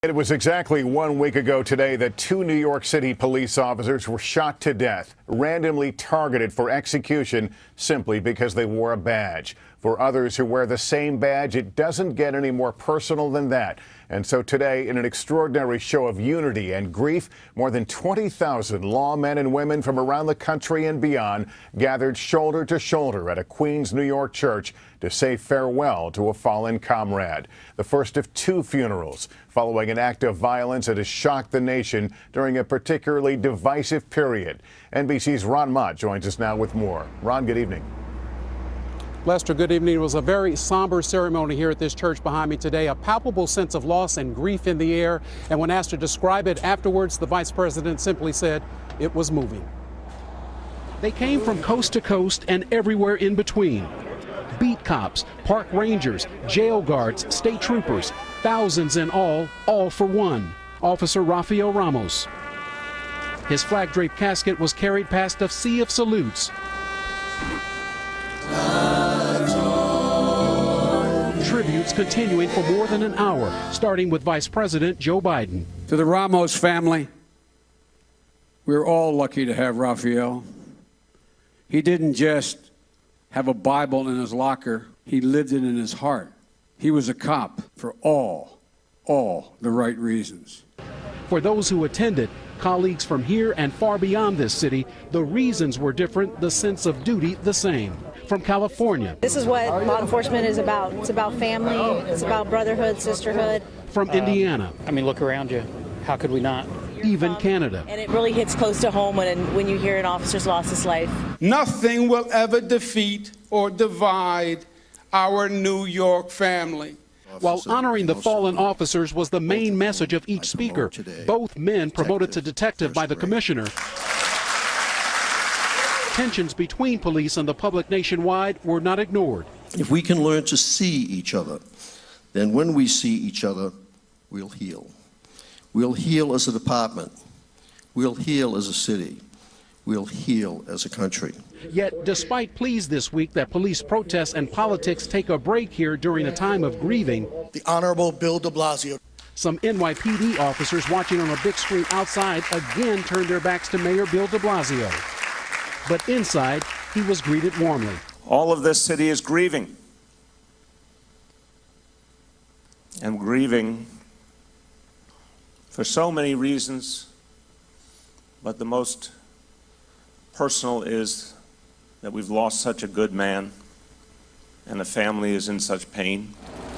It was exactly 1 week ago today that 2 New York City police officers were shot to death, randomly targeted for execution simply because they wore a badge. For others who wear the same badge, it doesn't get any more personal than that. And so today, in an extraordinary show of unity and grief, more than 20,000 lawmen and women from around the country and beyond gathered shoulder to shoulder at a Queens, New York church to say farewell to a fallen comrade. The first of 2 funerals following an act of violence that has shocked the nation during a particularly divisive period. NBC's Ron Mott joins us now with more. Ron, good evening. Lester, good evening. It was a very somber ceremony here at this church behind me today, a palpable sense of loss and grief in the air. And when asked to describe it afterwards, the vice president simply said it was moving. They came from coast to coast and everywhere in between. Beat cops, park rangers, jail guards, state troopers, thousands in all for one, Officer Rafael Ramos. His flag-draped casket was carried past a sea of salutes. Tributes continuing for more than an hour, starting with Vice President Joe Biden. To the Ramos family, we're all lucky to have Rafael. He didn't just have a Bible in his locker, he lived it in his heart. He was a cop for all the right reasons. For those who attended, colleagues from here and far beyond this city, the reasons were different, the sense of duty the same. From California. This is what law enforcement is about. It's about family, it's about brotherhood, sisterhood. From Indiana. I mean, look around you. How could we not? Even Canada. And it really hits close to home when you hear an officer's lost his life. Nothing will ever defeat or divide our New York family. While honoring the fallen officers was the main message of each speaker, both men promoted to detective by the commissioner. Tensions between police and the public nationwide were not ignored. If we can learn to see each other, then when we see each other, we'll heal. We'll heal as a department. We'll heal as a city. We'll heal as a country. Yet, despite pleas this week that police protests and politics take a break here during a time of grieving, the Honorable Bill de Blasio. Some NYPD officers watching on a big screen outside again turned their backs to Mayor Bill de Blasio. But inside, he was greeted warmly. All of this city is grieving. And grieving for so many reasons, but the most personal is that we've lost such a good man, and the family is in such pain.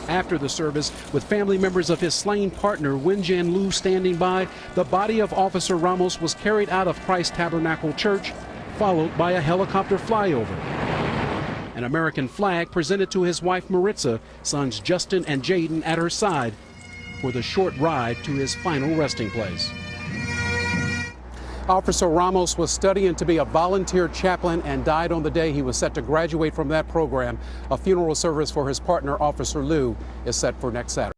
After the service, with family members of his slain partner, Wen Jian Lu, standing by, the body of Officer Ramos was carried out of Christ Tabernacle Church, followed by a helicopter flyover. An American flag presented to his wife Maritza, sons Justin and Jaden at her side for the short ride to his final resting place. Officer Ramos was studying to be a volunteer chaplain and died on the day he was set to graduate from that program. A funeral service for his partner, Officer Liu, is set for next Saturday.